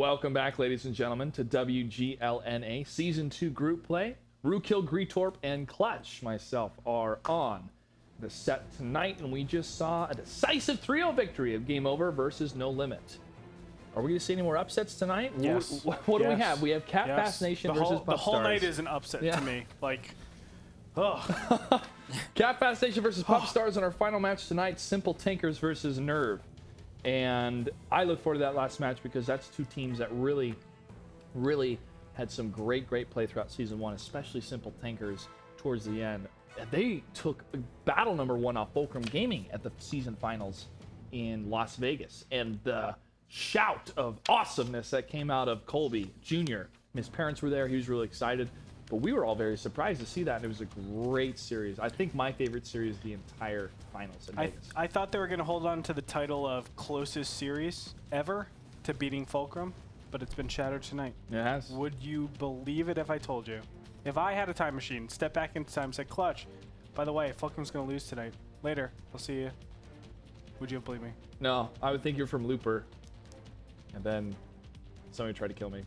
Welcome back, ladies and gentlemen, to WGLNA Season 2 Group Play. Rookil, Greetorp, and Clutch, myself, are on the set tonight, and we just saw a decisive 3-0 victory of Game Over versus No Limit. Are we going to see any more upsets tonight? Yes. What do we have? We have Cat Fascination versus Pup The whole Stars. night is an upset to me. Like, ugh. Cat Fascination versus Pup Stars in our final match tonight, Simple Tankers versus Nerve. And I look forward to that last match because that's two teams that really had some great play throughout Season 1, especially Simple Tankers towards the end. And they took battle number 1 off Fulcrum Gaming at the season finals in Las Vegas. And the shout of awesomeness that came out of Colby Jr. His parents were there. He was really excited. But we were all very surprised to see that, and it was a great series. I think my favorite series of the entire finals in Vegas. I thought they were going to hold on to the title of closest series ever to beating Fulcrum, but it's been shattered tonight. It has. Would you believe it if I told you? If I had a time machine, step back in time and said, Clutch, by the way, Fulcrum's going to lose tonight. Later, I'll see you. Would you believe me? No, I would think you're from Looper, and then somebody tried to kill me.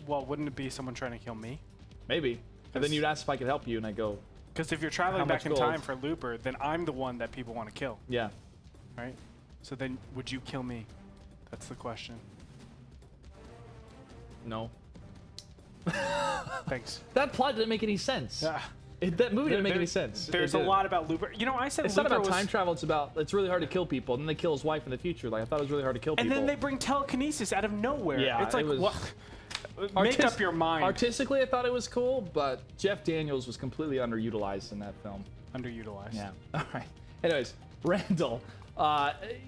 Well, wouldn't it be someone trying to kill me? Maybe. And then you'd ask if I could help you, and I go, because if you're traveling back in time for Looper, then I'm the one that people want to kill. yeah. Right? So then, would you kill me? That's the question. No. Thanks. That plot didn't make any sense. Yeah. That movie didn't make any sense. There's a lot about Looper. You know, I said It's Looper not about was, time travel. It's really hard to kill people. And then they kill his wife in the future. Like, I thought it was really hard to kill people. and then they bring telekinesis out of nowhere. Yeah, it's like, it was- what? Make up your mind. Artistically, I thought it was cool, but Jeff Daniels was completely underutilized in that film. Underutilized. Yeah. All right. Anyways, Randall,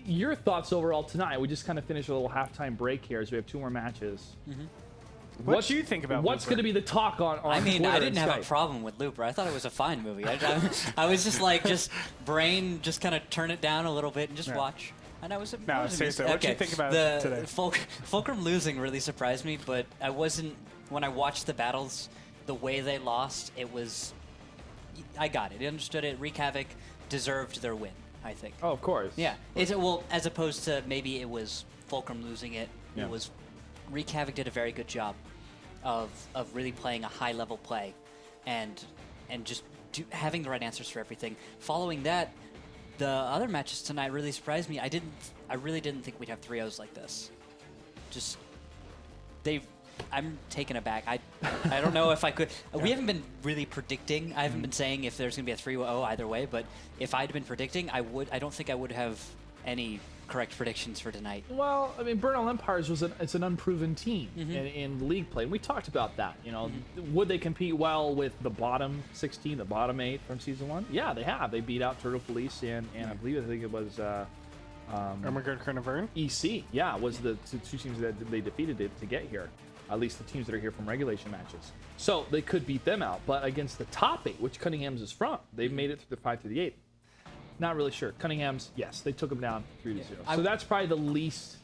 your thoughts overall tonight? We just kind of finished a little halftime break here as we have 2 more matches. What do you think about What's going to be the talk on I mean, Twitter I didn't and have Skype? a problem with Looper. I thought it was a fine movie. I was just like, brain, just kind of turn it down a little bit and just watch. And I was. No, seriously, what do you think about it today? Fulcrum losing really surprised me, but I wasn't. When I watched the battles, the way they lost, it was. I got it. I understood it. Wreak Havoc deserved their win, I think. Oh, of course. Yeah. Well, as opposed to maybe it was Fulcrum losing it. Yeah. It was Wreak Havoc did a very good job of really playing a high level play, and just having the right answers for everything. Following that, the other matches tonight really surprised me. I really didn't think we'd have 3-0s like this. I'm taken aback. I don't know if I could. We haven't been really predicting. I haven't been saying if there's going to be a 3-0 either way, but if I'd been predicting, I don't think I would have any correct predictions for tonight. Well, I mean, Burnout Empires it's an unproven team in league play. We talked about that. You know, would they compete well with the bottom 16, the bottom 8 from Season 1? Yeah, they have. They beat out Turtle Police and I think it was Ermengarde Kernavern? EC. Yeah, was the two teams that they defeated to get here. At least the teams that are here from regulation matches. So they could beat them out. But against the top 8, which Cunningham's is from, they've made it through the 5 through the 8. Not really sure. Cunningham's, yes, they took them down 3-0. So that's probably the least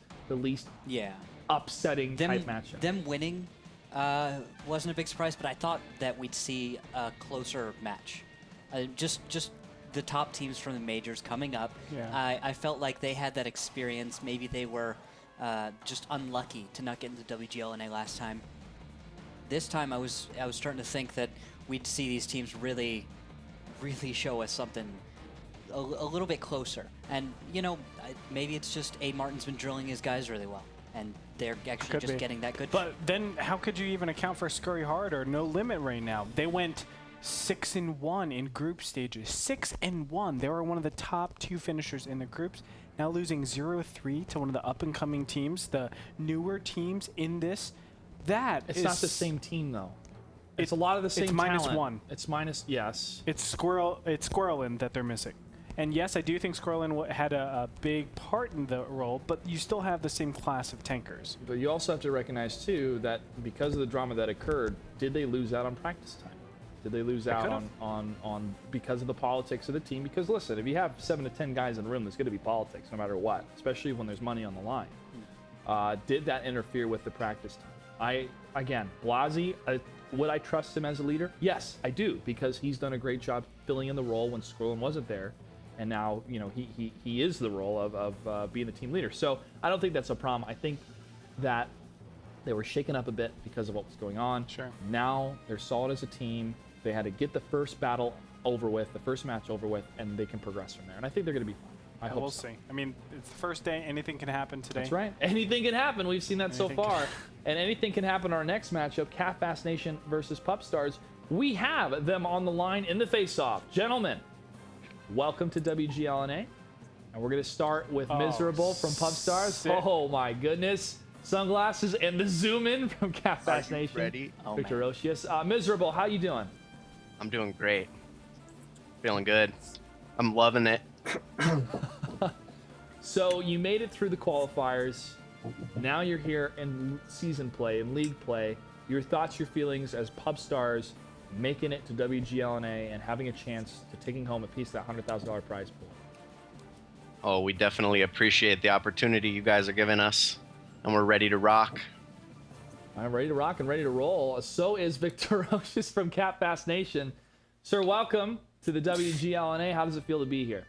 upsetting type matchup. Them winning wasn't a big surprise, but I thought that we'd see a closer match. Just the top teams from the majors coming up. Yeah. I felt like they had that experience. Maybe they were just unlucky to not get into WGLNA last time. This time I was starting to think that we'd see these teams really show us something a little bit closer. And, you know, maybe it's just A. Martin's been drilling his guys really well, and they're actually just getting that good. But then how could you even account for Scurry Hard or No Limit right now? They went 6-1 in group stages. 6-1. They were one of the top 2 finishers in the groups. Now losing 0-3 to one of the up-and-coming teams, the newer teams in this. It's not the same team, though. It's a lot of the same It's talent. -1. It's minus, yes. It's Squirrelin that they're missing. And yes, I do think Squirrelin had a big part in the role, but you still have the same class of tankers. But you also have to recognize, too, that because of the drama that occurred, did they lose out on practice time? Did they lose out on because of the politics of the team? Because, listen, if you have 7 to 10 guys in the room, there's going to be politics no matter what, especially when there's money on the line. Did that interfere with the practice time? Again, Blasi, would I trust him as a leader? Yes, I do, because he's done a great job filling in the role when Squirrelin wasn't there. And now, you know, he is the role of being the team leader. So I don't think that's a problem. I think that they were shaken up a bit because of what was going on. Sure. Now they're solid as a team. They had to get the first battle over with, the first match over with, and they can progress from there. And I think they're going to be fine. I hope We'll so. see. I mean, it's the first day. Anything can happen today. That's right. Anything can happen. We've seen that so Anything far. And anything can happen in our next matchup, Fast Nation versus Pup Stars. We have them on the line in the face-off. Gentlemen, welcome to WGLNA. And we're going to start with Miserable from Pup Stars. sick. Oh, my goodness. Sunglasses and the zoom in from Fast Nation. Ready? Oh, man. Victorocious. Miserable, how you doing? I'm doing great. Feeling good. I'm loving it. So you made it through the qualifiers. Now you're here in season play, in league play. Your thoughts, your feelings as Pub Stars making it to WGLNA and having a chance to taking home a piece of that $100,000 prize pool. Oh, we definitely appreciate the opportunity you guys are giving us, and we're ready to rock. I'm ready to rock and ready to roll. So is Victorocious from Fast Nation. Sir, welcome to the WGLNA. How does it feel to be here?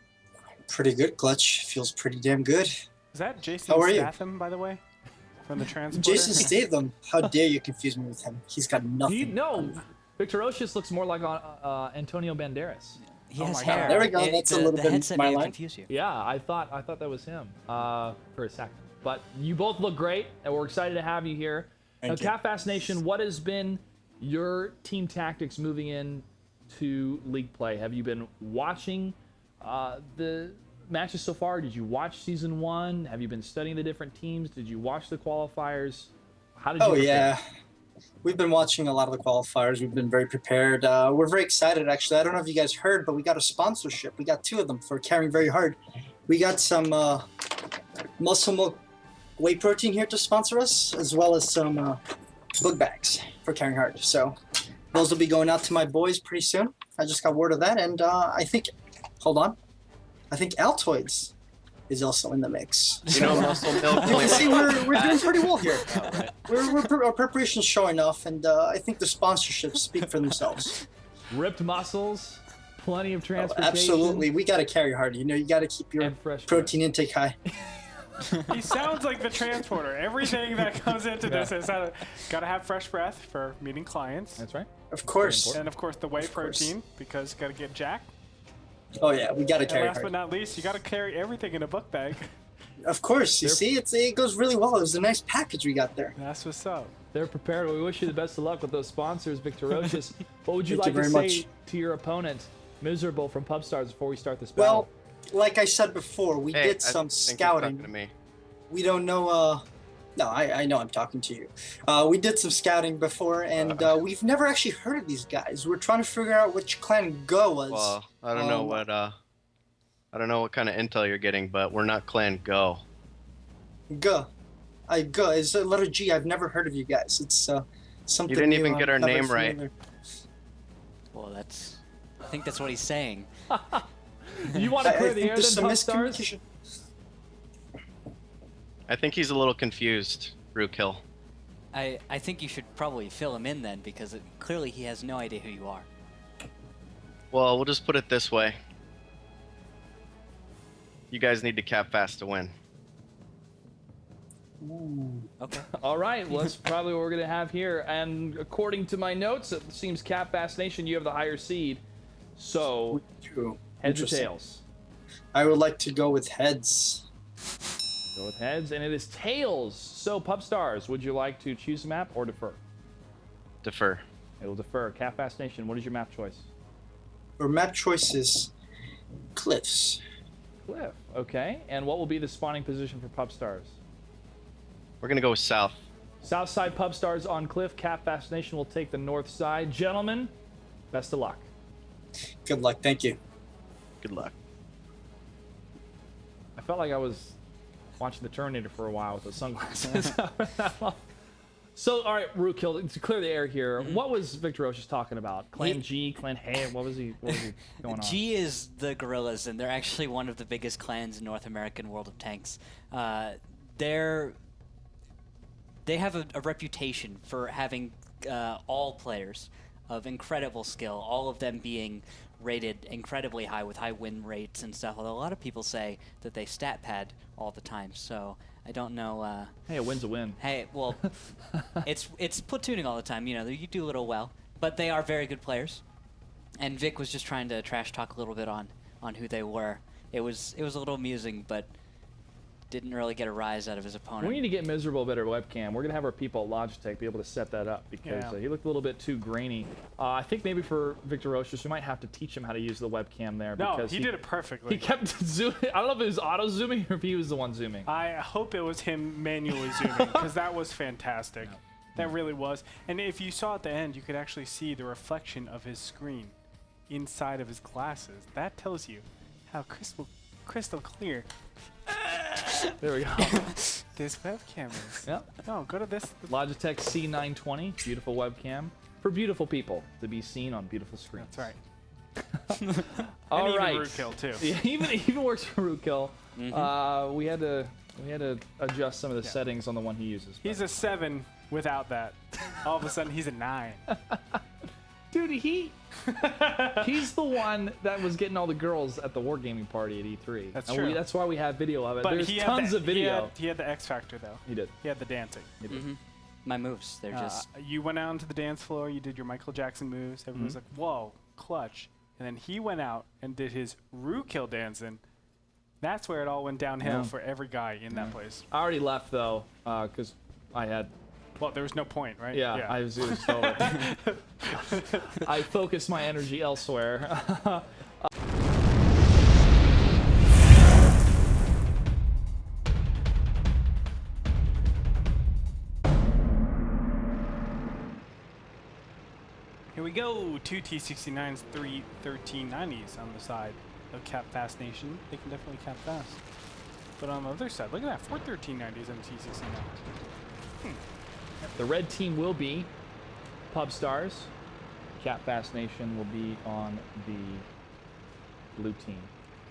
Pretty good, Clutch. Feels pretty damn good. Is that Jason How are you? Statham, by the way, from the transporter? Jason Statham. How dare you confuse me with him? He's got nothing. No, Victorocious looks more like Antonio Banderas. He Oh has my God. hair. There we go. That's a little the bit headset my may have line. confused you. Yeah, I thought that was him for a second. But you both look great, and we're excited to have you here. Thank Now, you. Fast Nation, what has been your team tactics moving in to league play? Have you been watching the matches so far? Did you watch season 1? Have you been studying the different teams? Did you watch the qualifiers? How did you Oh, prepare? yeah. We've been watching a lot of the qualifiers. We've been very prepared. We're very excited, actually. I don't know if you guys heard, but we got a sponsorship. We got 2 of them for carrying very hard. We got some muscle milk whey protein here to sponsor us, as well as some book bags for carrying hard. So those will be going out to my boys pretty soon. I just got word of that, and I think, hold on, I think Altoids is also in the mix. You know, muscle milk. You can see we're doing pretty well here. Our preparation's showing off, and I think the sponsorships speak for themselves. Ripped muscles, plenty of Oh, transportation. absolutely, we got to carry hard. You know, you got to keep your And fresh protein intake high. He sounds like the transporter. Everything that comes into this is gotta have fresh breath for meeting clients, That's right. Of course. and of course the whey Of course. protein because gotta get jacked. Oh yeah, we got to And carry last hard. but not least, you gotta carry everything in a book bag. Of course, you see, it goes really well. It was a nice package we got there. That's what's up. They're prepared. We wish you the best of luck with those sponsors, Victorocious. What would you Thank like you to very say much. to your opponent, Miserable from Pub Stars, before we start this battle? Well, like I said before, we Hey, did I some think you're talking to scouting. me. We don't know. No, I know I'm talking to you. We did some scouting before, and we've never actually heard of these guys. We're trying to figure out which clan Go was. Well, I don't know what kind of intel you're getting, but we're not Clan Go. Go. Go. It's a letter G. I've never heard of you guys. It's something. You didn't even new. get our I'm not very name right. familiar. Well, I think that's what he's saying. You want to I clear the think air there's then, some Pub Stars? miscommunication. I think he's a little confused, Rookhill. I think you should probably fill him in then because clearly he has no idea who you are. Well, we'll just put it this way. You guys need to cap fast to win. Okay. All right, well, that's probably what we're going to have here. And according to my notes, it seems Fast Nation, you have the higher seed. So, True. heads or Interesting. tails? I would like to go with heads. Go with heads, and it is tails. So, Pub Stars, would you like to choose a map or defer? Defer. It will defer. Fast Nation, what is your map choice? Our map choice is cliffs. Cliff. Okay. And what will be the spawning position for Pub Stars? We're gonna go with south. South side Pub Stars on Cliff. Fast Nation will take the north side. Gentlemen, best of luck. Good luck. Thank you. Good luck. I felt like I was watching the Terminator for a while with the sunglasses. So, all right, Rookhill, to clear the air here, what was Victorocious talking about? Clan G, Clan Hay, what was he going on? G is the gorillas, and they're actually one of the biggest clans in North American World of Tanks. They have a reputation for having all players of incredible skill, all of them being rated incredibly high with high win rates and stuff, although a lot of people say that they stat pad all the time, so I don't know. Hey, a win's a win. Hey, well, it's platooning all the time, you know, you do a little well, but they are very good players. And Vic was just trying to trash talk a little bit on who they were. It was a little amusing, but didn't really get a rise out of his opponent. We need to get Miserable a better webcam. We're going to have our people at Logitech be able to set that up because he looked a little bit too grainy. I think maybe for Victor Rochus, we might have to teach him how to use the webcam there. No, because he did it perfectly. He kept zooming. I don't know if it was auto-zooming or if he was the one zooming. I hope it was him manually zooming because that was fantastic. Yeah. That really was. And if you saw at the end, you could actually see the reflection of his screen inside of his glasses. That tells you how crystal clear There we go. this webcam is. Yep. No, go to this. Logitech C920, beautiful webcam for beautiful people to be seen on beautiful screens. That's right. All and right. even Rootkill too. Yeah, even works for Rootkill. We had to adjust some of the settings on the one he uses. He's a 7 without that. All of a sudden, he's a 9. Dude, he's the one that was getting all the girls at the Wargaming party at E3. That's and true. That's why we have video of it. But There's he had tons of video. He had the X factor though. He did. He had the dancing. He did. My moves, they're just... You went out onto the dance floor. You did your Michael Jackson moves. Everyone was like, "Whoa, clutch!" And then he went out and did his Rootkill dancing. That's where it all went downhill for every guy in that place. I already left though, because I had. Well, there was no point, right? Yeah, I was over. I focused my energy elsewhere. Here we go. 2 T69s, 3 1390s on the side of Cap Fast Nation. They can definitely cap fast. But on the other side, look at that. 4 1390s on T69. The red team will be Pub Stars. Cat Fast Nation will be on the blue team.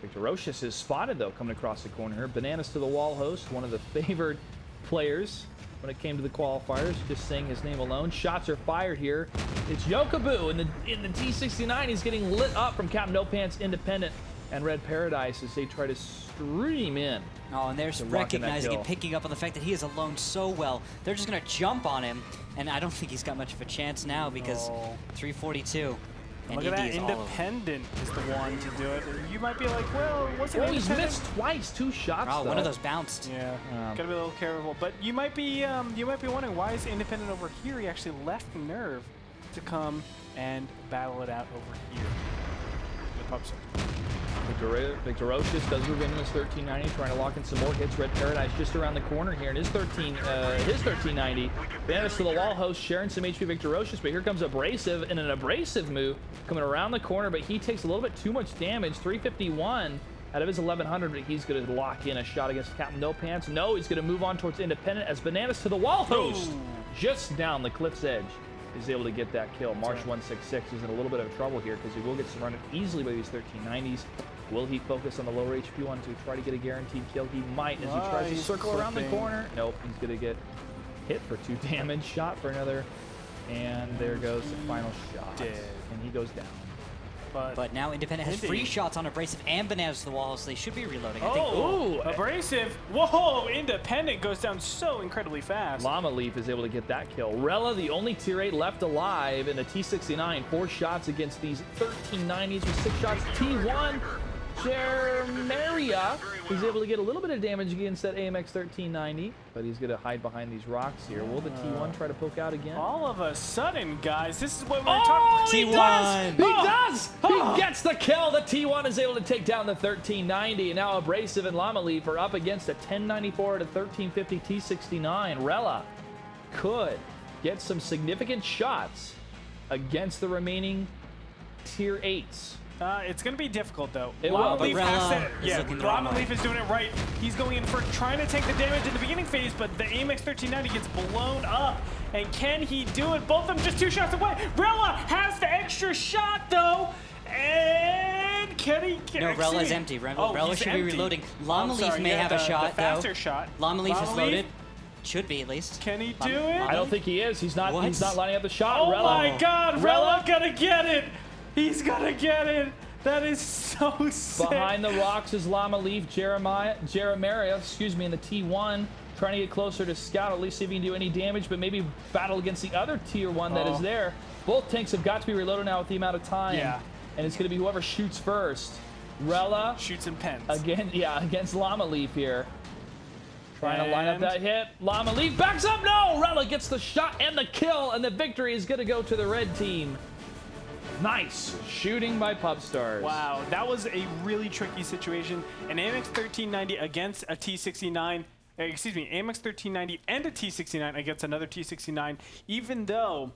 Victor Rochus is spotted though coming across the corner here. Bananas to the Wall host, one of the favored players when it came to the qualifiers. Just saying his name alone. Shots are fired here. It's Yokobu in the T69. He's getting lit up from Captain No Pants Independent and Red Paradise as they try to stream in. Oh, and they're recognizing and picking up on the fact that he is alone so well. They're just going to jump on him, and I don't think he's got much of a chance now because 342. And look at that. Independent is the one to do it. You might be like, well, wasn't he's missed twice, 2 shots. Oh, though. one of those bounced. Yeah, gotta be a little careful. But you might be wondering why is Independent over here? He actually left Nerve to come and battle it out over here. The pub side. Victor Rochus does move in his 1390, trying to lock in some more hits. Red Paradise just around the corner here in his 1390. Bananas to the Wall host sharing some HP Victor Rochus, but here comes Abrasive in an abrasive move coming around the corner, but he takes a little bit too much damage. 351 out of his 1100, but he's going to lock in a shot against Captain No Pants. No, he's going to move on towards Independent as Bananas to the Wall host just down the cliff's edge is able to get that kill. Marsh 166 is in a little bit of trouble here because he will get surrounded easily by these 1390s. Will he focus on the lower HP one to try to get a guaranteed kill? He might as he tries to circle around the corner. Nope, he's going to get hit for 2 damage, shot for another, and there goes the final shot. Dead. And he goes down. But now Independent has free shots on Abrasive and Bananas to the Wall, so they should be reloading. Oh, Abrasive. Whoa, Independent goes down so incredibly fast. Llama Leaf is able to get that kill. Rella, the only tier 8 left alive in the T69. 4 shots against these 1390s with 6 shots. T1, Jermaria is able to get a little bit of damage against that AMX 1390, but he's going to hide behind these rocks here. Will the T1 try to poke out again? All of a sudden, guys, this is what we're talking T1! about. He does! He gets the kill! The T1 is able to take down the 1390, and now Abrasive and Llama Leaf are up against a 1094 to 1350 T69. Rella could get some significant shots against the remaining tier 8s. It's going to be difficult, though. It will, Llama Leaf Llama Leaf is doing it right. He's going in for trying to take the damage in the beginning phase, but the AMX 1390 gets blown up. And can he do it? Both of them just 2 shots away. Rella has the extra shot, though. And can he? No, Rella's empty. Rella should be reloading. Llama Leaf may have a shot, the faster shot. Llama Leaf is loaded. Should be, at least. Can he do it? I don't think he is. He's not lining up the shot. Oh Rella. my God! Rella gonna get it. He's gonna get it. That is so sick. Behind the rocks is Llama Leaf, Jeremiah, in the T1, trying to get closer to Scout, at least see if he can do any damage, but maybe battle against the other Tier 1 that is there. Both tanks have got to be reloaded now with the amount of time. Yeah. And it's going to be whoever shoots first. Rella. Shoots and pens. Against Llama Leaf here. Trying to line up that hit. Llama Leaf backs up. No! Rella gets the shot and the kill, and the victory is going to go to the red team. Nice shooting by Pubstars. Wow, that was a really tricky situation. An AMX 1390 against a T69. Excuse me, AMX 1390 and a T69 against another T69. Even though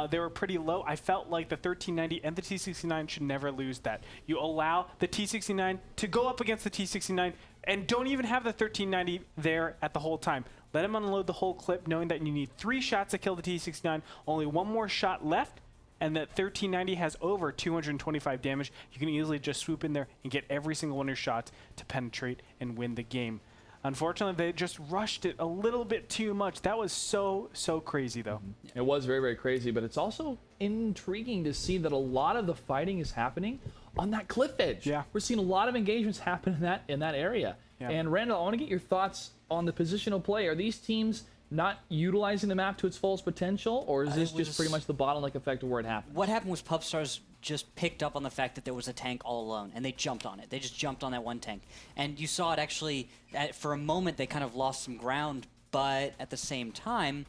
they were pretty low, I felt like the 1390 and the T69 should never lose that. You allow the T69 to go up against the T69 and don't even have the 1390 there at the whole time. Let him unload the whole clip knowing that you need 3 shots to kill the T69, only 1 more shot left, and that 1390 has over 225 damage. You can easily just swoop in there and get every single one of your shots to penetrate and win the game. Unfortunately, they just rushed it a little bit too much. That was so crazy, though. It was very, very crazy, but it's also intriguing to see that a lot of the fighting is happening on that cliff edge. Yeah. We're seeing a lot of engagements happen in that area. Yeah. And Randall, I want to get your thoughts on the positional play. Are these teams not utilizing the map to its fullest potential, or is this just pretty much the bottleneck effect of where it happened? What happened was Pubstars just picked up on the fact that there was a tank all alone, and they jumped on it. They just jumped on that one tank. And you saw it actually, for a moment, they kind of lost some ground, but at the same time,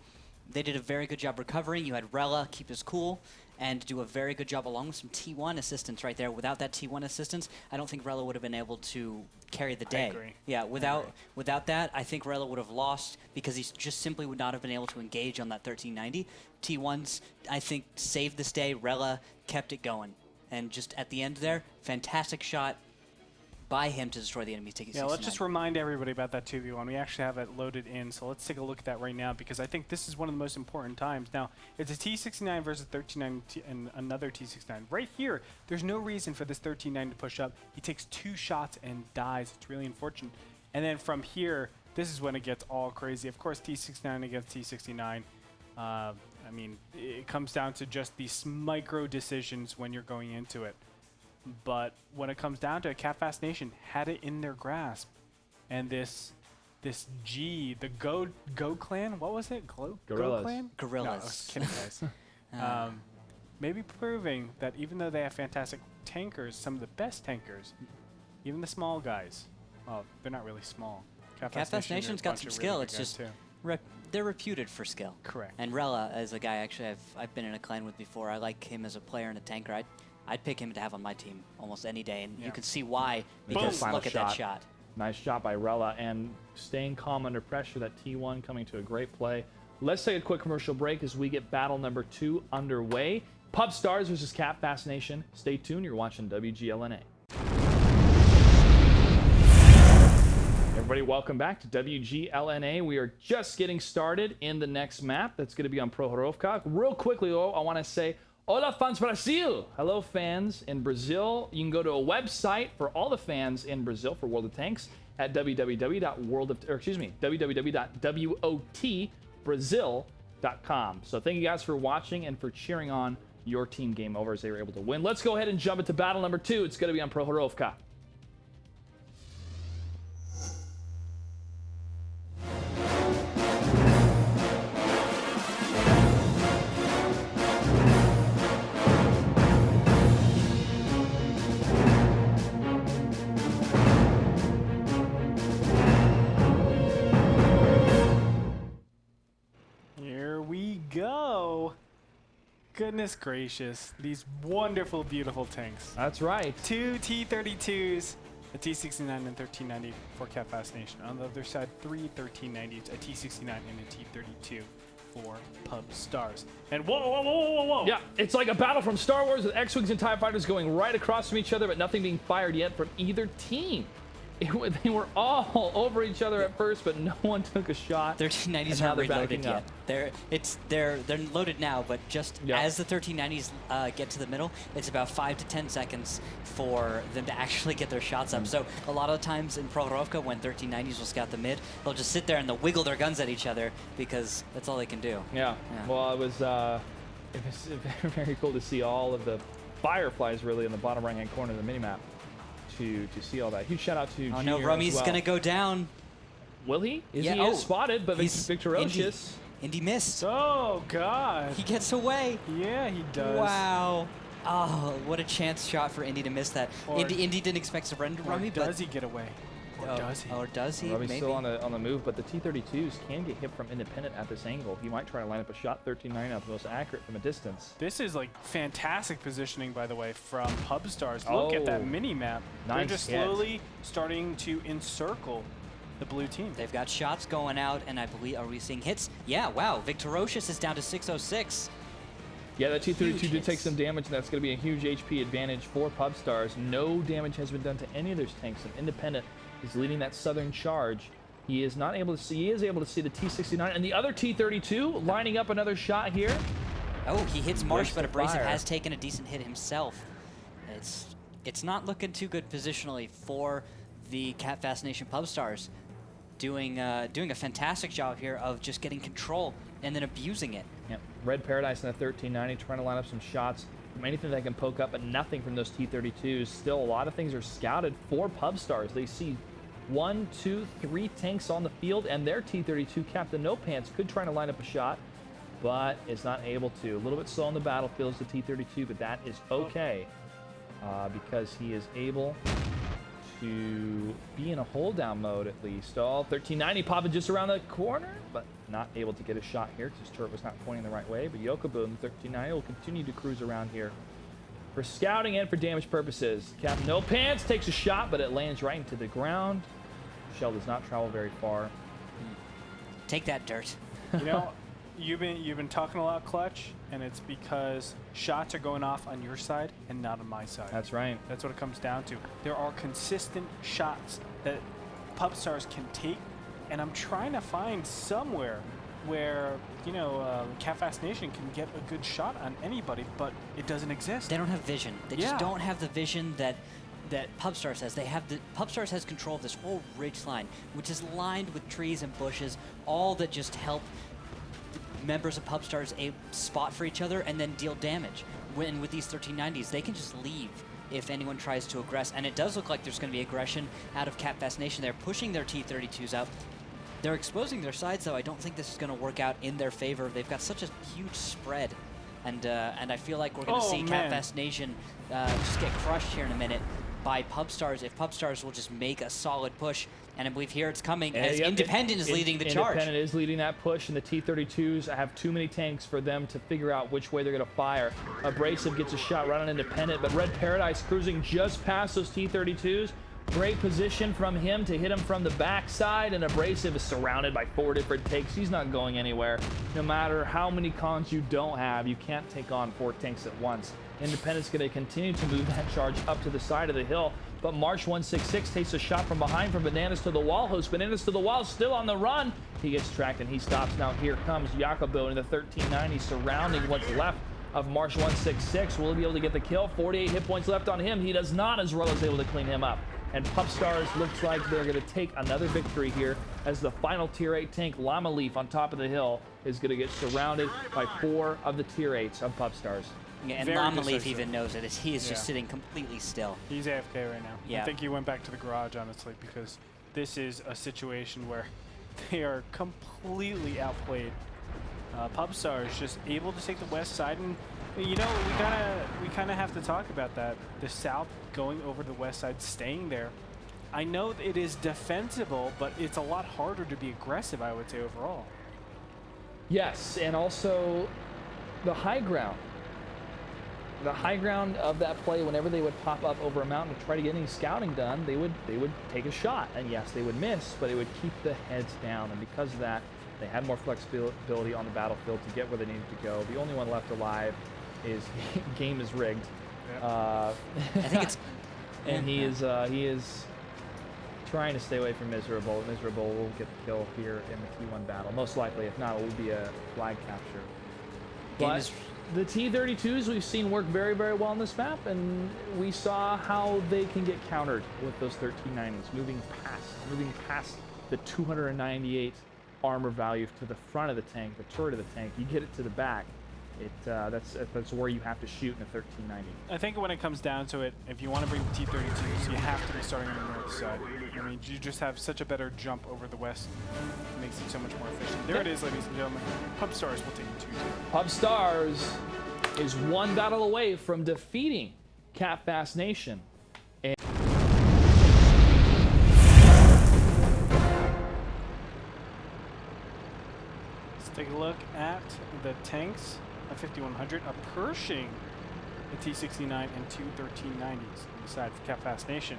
they did a very good job recovering. You had Rella keep his cool and do a very good job along with some T1 assistance right there. Without that T1 assistance, I don't think Rella would have been able to carry the day. I agree. Yeah, without that, I think Rella would have lost because he just simply would not have been able to engage on that 1390. T1s, I think, saved this day. Rella kept it going. And just at the end there, fantastic shot by him to destroy the enemy T69. Yeah, let's just remind everybody about that 2v1. We actually have it loaded in, so let's take a look at that right now because I think this is one of the most important times. Now, it's a T69 versus 1390 and another T69. Right here, there's no reason for this 1390 to push up. He takes 2 shots and dies. It's really unfortunate. And then from here, this is when it gets all crazy. Of course, T69 against T69. I mean, it comes down to just these micro decisions when you're going into it. But when it comes down to it, Catfast Nation had it in their grasp. And this G, the Go clan, what was it? Go clan? Gorillas. No, I was kidding, guys. Maybe proving that even though they have fantastic tankers, some of the best tankers, even the small guys, well, they're not really small. Catfast Nation's got some skill. It's just they're reputed for skill. Correct. And Rella, as a guy actually I've been in a clan with before, I like him as a player and a tanker. I'd pick him to have on my team almost any day, and you can see why, because look at that shot. Nice shot by Rella, and staying calm under pressure, that T1 coming to a great play. Let's take a quick commercial break as we get battle number 2 underway. Pubstars versus Catfast Nation. Stay tuned, you're watching WGLNA. Everybody, welcome back to WGLNA. We are just getting started in the next map. That's going to be on Prohorovka. Real quickly, though, I want to say, Hola, fans Brasil! Hello, fans in Brazil. You can go to a website for all the fans in Brazil for World of Tanks at www.wotbrazil.com. So thank you guys for watching and for cheering on your team game over as they were able to win. Let's go ahead and jump into battle number 2. It's going to be on Prohorovka. Goodness gracious, these wonderful, beautiful tanks. That's right. 2 T-32s, a T-69 and 1390 for Catfast Nation. On the other side, 3 1390s, a T-69 and a T-32 for Pubstars. And whoa. Yeah, it's like a battle from Star Wars with X-Wings and TIE Fighters going right across from each other, but nothing being fired yet from either team. They were all over each other at first, but no one took a shot. 1390s aren't reloaded yet. They're loaded now, but just as the 1390s get to the middle, it's about 5 to 10 seconds for them to actually get their shots up. So a lot of the times in Prohorovka, when 1390s will scout the mid, they'll just sit there and they'll wiggle their guns at each other because that's all they can do. Yeah. Well, it was very cool to see all of the fireflies really in the bottom right-hand corner of the minimap to see all that. Huge shout out to Oh Junior no, Rummy's as well. gonna go down. Will he? Yeah, He is spotted, but he's Victorocious. Indy missed. Oh, God. He gets away. Yeah, he does. Wow. Oh, what a chance shot for Indy to miss that. Or- Indy didn't expect surrender, Or Rummy, but does he get away? Or does he? Or does he? Rummy's Maybe. still on the move, but the T-32s can get hit from independent at this angle. He might try to line up a shot 13.9 out the most accurate from a distance. This is like fantastic positioning, by the way, from Pubstars. Look at that Oh. mini map. They're Nice just hit. slowly starting to encircle the blue team. They've got shots going out, and I believe, are we seeing hits? Yeah, wow. Victorocious is down to 606. Yeah, that T-32 Huge did take hits. some damage, and that's going to be a huge HP advantage for Pubstars. No damage has been done to any of those tanks, and Independent is leading that southern charge. He is not able to see. He is able to see the T-69 and the other T-32 lining up another shot here. Oh, he hits Marsh, Waste but of Abrasive fire. has taken a decent hit himself. It's not looking too good positionally for the Cat Fascination Pubstars. Doing a fantastic job here of just getting control and then abusing it. Yep. Red Paradise in the 1390 trying to line up some shots from anything they can poke up, but nothing from those T-32s. Still, a lot of things are scouted for Pubstars. They see 1, 2, 3 tanks on the field, and their T-32 Captain No Pants could try to line up a shot, but is not able to. A little bit slow on the battlefield is the T-32, but that is okay because he is able to be in a hold down mode at least. Oh, 1390 popping just around the corner, but not able to get a shot here because his turret was not pointing the right way. But Yokobu in the 1390 will continue to cruise around here for scouting and for damage purposes. Captain No Pants takes a shot, but it lands right into the ground. Shell does not travel very far. Take that, Dirt. You know, you've been talking a lot, Clutch, and it's because shots are going off on your side and not on my side. That's right. That's what it comes down to. There are consistent shots that Pubstars can take, and I'm trying to find somewhere where, you know, Cat Fascination can get a good shot on anybody, but it doesn't exist. They don't have vision. They Yeah. just don't have the vision that Pubstars has. Pubstars has control of this whole ridge line, which is lined with trees and bushes, all that just help members of Pubstars a spot for each other and then deal damage. When with these 1390s, they can just leave if anyone tries to aggress. And it does look like there's going to be aggression out of Cat Fascination. They're pushing their T-32s up. They're exposing their sides, though. I don't think this is going to work out in their favor. They've got such a huge spread. And I feel like we're going to see Cat man. Fascination just get crushed here in a minute by Pubstars. If Pubstars will just make a solid push, and I believe here it's coming as Yep, Independent is leading the charge. Independent is leading that push, and the T-32s have too many tanks for them to figure out which way they're going to fire. Abrasive gets a shot right on Independent, but Red Paradise cruising just past those T-32s. Great position from him to hit him from the backside, and Abrasive is surrounded by 4 different tanks. He's not going anywhere. No matter how many cons you don't have, you can't take on 4 tanks at once. Independent's going to continue to move that charge up to the side of the hill, but March 166 takes a shot from behind from Bananas to the wall host. Bananas to the wall, still on the run. He gets tracked and he stops. Now here comes Jacobo in the 1390 surrounding what's left of March 166. Will he be able to get the kill? 48 hit points left on him. He does not, as well as able to clean him up. And Pubstars looks like they're going to take another victory here as the final Tier 8 tank, Llama Leaf, on top of the hill, is going to get surrounded by 4 of the Tier 8s of Pubstars. Yeah, and Very Llama Leaf decisive. even knows it. He is Yeah. just sitting completely still. He's AFK right now. Yeah. I think he went back to the garage, honestly, because this is a situation where they are completely outplayed. Pubstars just able to take the west side, and you know we kind of have to talk about that. The south going over the west side, staying there. I know it is defensible, but it's a lot harder to be aggressive, I would say, overall. Yes, and also the high ground. The high ground of that play, whenever they would pop up over a mountain to try to get any scouting done, they would take a shot. And yes, they would miss, but it would keep the heads down. And because of that, they had more flexibility on the battlefield to get where they needed to go. The only one left alive is game is rigged. I think it's And he is trying to stay away from Miserable. Miserable will get the kill here in the T1 battle. Most likely, if not, it will be a flag capture. Game But is- the T-32s we've seen work very, very well on this map, and we saw how they can get countered with those 1390s, moving past the 298 armor value to the front of the tank, the turret of the tank. You get it to the back, That's where you have to shoot in a 1390. I think when it comes down to it, if you want to bring the T-32s, you have to be starting on the north side. I mean, you just have such a better jump over the west. It makes it so much more efficient. There it is, ladies and gentlemen. Pub Stars will take 2-0. Pub Stars is one battle away from defeating Cat Fast Nation. And let's take a look at the tanks. A 5100, a Pershing, a T-69, and two 1390s on the side of Cat Fast Nation.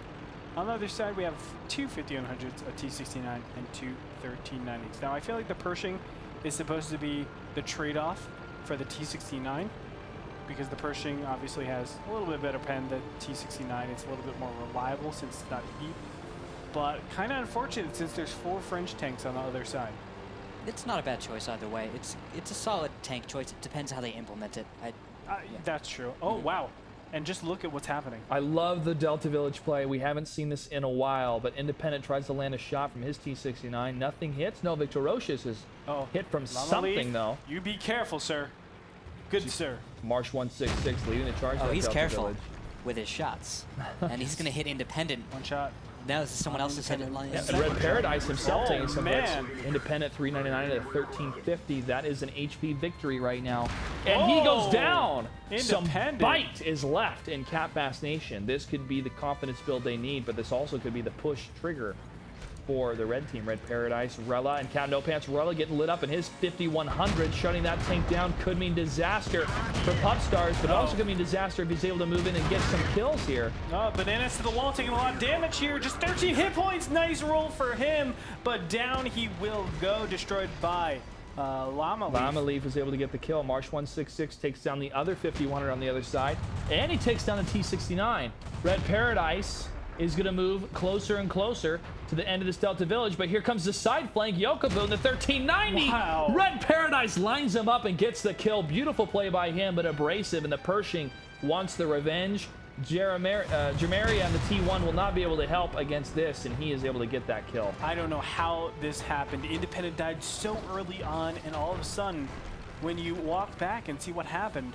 On the other side, we have two 5100s, a T-69, and two 1390s. Now, I feel like the Pershing is supposed to be the trade-off for the T-69, because the Pershing obviously has a little bit better pen than T-69. It's a little bit more reliable since it's not heat, but kind of unfortunate since there's 4 French tanks on the other side. It's not a bad choice either way. It's a solid tank choice. It depends how they implement it. Yeah. That's true. Oh, wow. And just look at what's happening. I love the Delta Village play. We haven't seen this in a while, but Independent tries to land a shot from his T-69. Nothing hits. No, Victorocious is hit from something, though. You be careful, sir. Good, sir. Marsh 166 leading the charge. Oh, he's Delta careful Village. with his shots. And he's going to hit Independent. One shot. Now someone else is hitting line. Yeah, and Red Paradise himself taking some hits. man. Independent 399 at a 1350. That is an HP victory right now. And he goes down. Some Independent. bite is left in Cat Fast Nation. This could be the confidence build they need, but this also could be the push trigger for the red team. Red Paradise, Rella, and Cat No Pants. Rella getting lit up in his 5100. Shutting that tank down could mean disaster for Pup Stars, but also could mean disaster if he's able to move in and get some kills here. Oh, Bananas to the wall, taking a lot of damage here. Just 13 hit points. Nice roll for him, but down he will go, destroyed by Llama Leaf. Llama Leaf is able to get the kill. Marsh 166 takes down the other 5100 on the other side, and he takes down the T-69. Red Paradise is going to move closer and closer to the end of this Delta Village, but here comes the side flank. Yokobu in the 1390. Wow. Red Paradise lines him up and gets the kill. Beautiful play by him, but abrasive, and the Pershing wants the revenge. Jermeria and the T1 will not be able to help against this, and he is able to get that kill. I don't know how this happened. Independent died so early on, and all of a sudden, when you walk back and see what happened,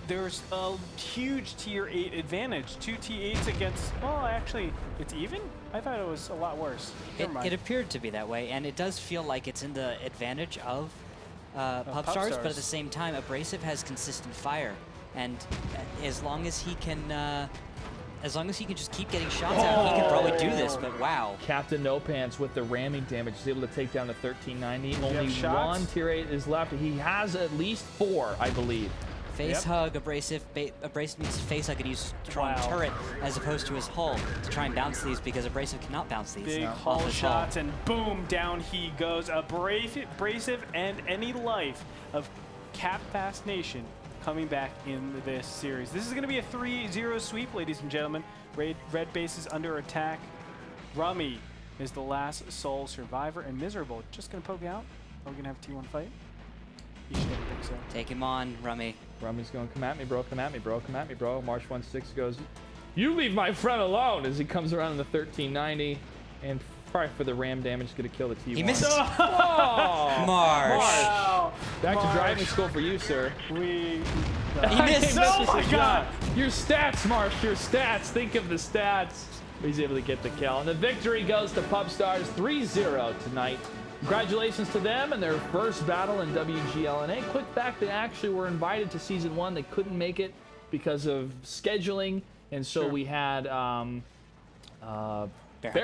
there's a huge tier 8 advantage. 2 T8s against, well, actually, it's even? I thought it was a lot worse. Never mind. It appeared to be that way, and it does feel like it's in the advantage of Pub Stars, but at the same time, Abrasive has consistent fire, and as long as he can just keep getting shots out, he can probably do this. But wow, Captain No Pants with the ramming damage is able to take down the 1390. Only shots? 1 tier 8 is left. He has at least 4, I believe. face hug, Abrasive needs to face hug and use strong turret as opposed to his hull to try and bounce these, because Abrasive cannot bounce these. Big hull shots, and boom, down he goes. Abrasive and any life of Cat Fast Nation coming back in this series. This is going to be a 3-0 sweep, ladies and gentlemen. Red base is under attack. Rummy is the last sole survivor, and Miserable just going to poke out. Are we going to have a T1 fight? You should think so. Take him on, Rummy. Rummy's going, come at me, bro, come at me, bro, come at me, bro. Marsh 16 goes, you leave my friend alone, as he comes around in the 1390, and probably for the ram damage, going to kill the T1. He missed. Oh, Marsh. Wow. Back to driving school for you, sir. He missed. Oh my God! Your stats, Marsh, your stats. Think of the stats. He's able to get the kill. And the victory goes to Pup Stars 3-0 tonight. Congratulations to them and their first battle in WGLNA. Quick fact, they actually were invited to Season 1. They couldn't make it because of scheduling. And so we had Bear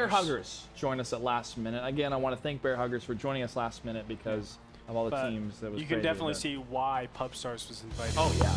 Huggers join us at last minute. Again, I want to thank Bear Huggers for joining us last minute because of all the teams that was you can crazy, definitely see why Pup Stars was invited. Oh, yeah.